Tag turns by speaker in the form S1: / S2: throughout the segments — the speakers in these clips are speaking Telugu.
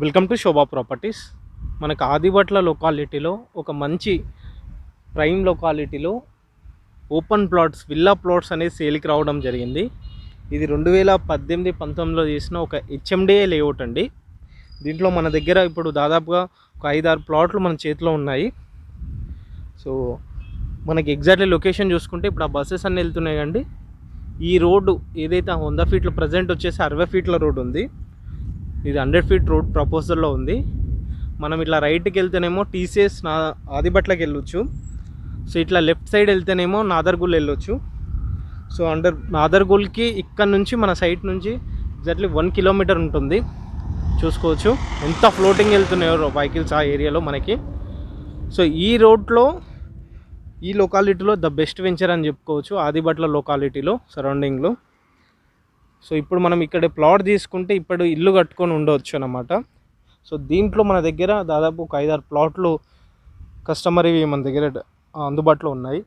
S1: Welcome to Shobha properties. మనకు ఆదిబట్ల లొకాలిటీలో ఒక మంచి ప్రైమ్ లొకాలిటీలో ఓపెన్ ప్లాట్స్, విల్లా ప్లాట్స్ అనేది సేల్కి రావడం జరిగింది. ఇది 2018-19లో చేసిన ఒక హెచ్ఎండిఏ లేఅవుట్ అండి. దీంట్లో మన దగ్గర ఇప్పుడు దాదాపుగా ఒక 5-6 ప్లాట్లు మన చేతిలో ఉన్నాయి. సో మనకి ఎగ్జాక్ట్లీ లొకేషన్ చూసుకుంటే ఇప్పుడు ఆ బస్సెస్ అన్నీ వెళ్తున్నాయి అండి. ఈ రోడ్డు ఏదైతే 100 ఫీట్ల ప్రజెంట్ వచ్చేసి 60 ఫీట్ల రోడ్డు ఉంది. ఇది 100 ఫీట్ రోడ్ ప్రపోజల్లో ఉంది. మనం ఇట్లా రైట్కి వెళ్తేనేమో టీసీఎస్ ఆదిబట్లకి వెళ్ళొచ్చు. సో ఇట్లా లెఫ్ట్ సైడ్ వెళ్తేనేమో నాదర్గుల్ వెళ్ళొచ్చు. సో నాదర్గుల్కి ఇక్కడ నుంచి మన సైట్ నుంచి ఎగ్జాక్ట్లీ 1 కిలోమీటర్ ఉంటుంది. చూసుకోవచ్చు ఎంత ఫ్లోటింగ్ వెళ్తున్నాయో వెహికల్స్ ఆ ఏరియాలో మనకి. సో ఈ రోడ్లో ఈ లొకాలిటీలో ద బెస్ట్ వెంచర్ అని చెప్పుకోవచ్చు ఆదిబట్ల లొకాలిటీలో సరౌండింగ్లో. సో ఇప్పుడు మనం ఇక్కడ ప్లాట్ తీసుకుంటే ఇప్పుడు ఇల్లు కట్టుకొని ఉండవచ్చు అన్నమాట. సో దీంట్లో మన దగ్గర దాదాపు ఒక 5-6 ప్లాట్లు కస్టమర్ ఇవి మన దగ్గర అందుబాటులో ఉన్నాయి.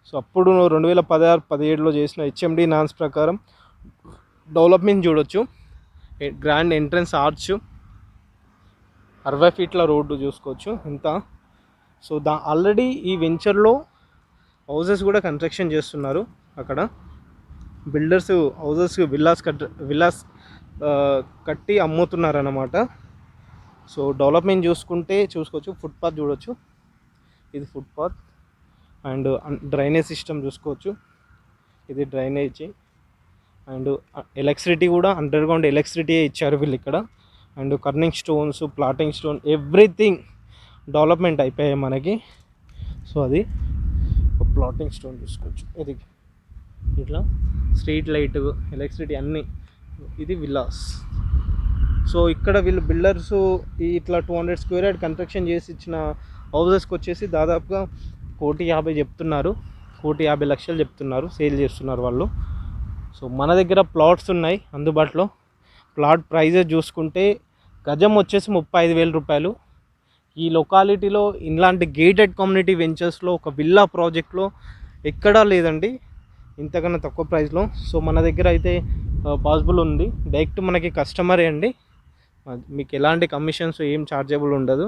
S1: సో అప్పుడు 2016-17లో చేసిన హెచ్ఎండి నాన్స్ ప్రకారం డెవలప్మెంట్ చూడొచ్చు. గ్రాండ్ ఎంట్రన్స్ ఆర్చ్, 60 ఫీట్ల రోడ్డు చూసుకోవచ్చు ఎంత. సో ఆల్రెడీ ఈ వెంచర్లో హౌసెస్ కూడా కన్స్ట్రక్షన్ చేస్తున్నారు. అక్కడ బిల్డర్స్ హౌసెస్ విల్లాస్ కట్టి అమ్ముతున్నారు అన్నమాట. సో డెవలప్మెంట్ చూసుకోవచ్చు. ఫుట్పాత్ చూడవచ్చు, ఇది ఫుట్పాత్. అండ్ డ్రైనేజ్ సిస్టమ్ చూసుకోవచ్చు, ఇది డ్రైనేజీ. అండ్ ఎలక్ట్రిసిటీ కూడా అండర్గ్రౌండ్ ఎలక్ట్రిసిటీ ఇచ్చారు వీళ్ళు ఇక్కడ. And kerning stones, plotting stone, everything development అయిపోయాయి మనకి. సో అది ప్లాటింగ్ స్టోన్ చూసుకోవచ్చు. ఇది ఇట్లా స్ట్రీట్ లైట్, ఎలక్ట్రిసిటీ అన్నీ. ఇది విల్లాస్. సో ఇక్కడ వీళ్ళు బిల్డర్స్ ఇట్లా 200 స్క్వేర్ యార్డ్ కన్స్ట్రక్షన్ చేసి ఇచ్చిన హౌసెస్కి వచ్చేసి దాదాపుగా 1,50,00,000 చెప్తున్నారు, 1,50,00,000 చెప్తున్నారు, సేల్ చేస్తున్నారు వాళ్ళు. సో మన దగ్గర ప్లాట్స్ ఉన్నాయి అందుబాటులో. ప్లాట్ ప్రైజెస్ చూసుకుంటే గజం వచ్చేసి 35,000 రూపాయలు. ఈ లొకాలిటీలో ఇలాంటి గేటెడ్ కమ్యూనిటీ వెంచర్స్లో ఒక విల్లా ప్రాజెక్ట్లో ఎక్కడా లేదండి ఇంతకన్నా తక్కువ ప్రైస్లో. సో మన దగ్గర అయితే పాసిబుల్ ఉంది. డైరెక్ట్ మనకి కస్టమరే అండి, మీకు ఎలాంటి కమిషన్స్ ఏం ఛార్జబుల్ ఉండదు.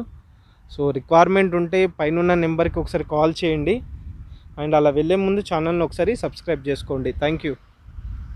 S1: సో రిక్వైర్మెంట్ ఉంటే పైన నెంబర్కి ఒకసారి కాల్ చేయండి. అండ్ అలా వెళ్ళే ముందు ఛానల్ని ఒకసారి సబ్స్క్రైబ్ చేసుకోండి. Thank you.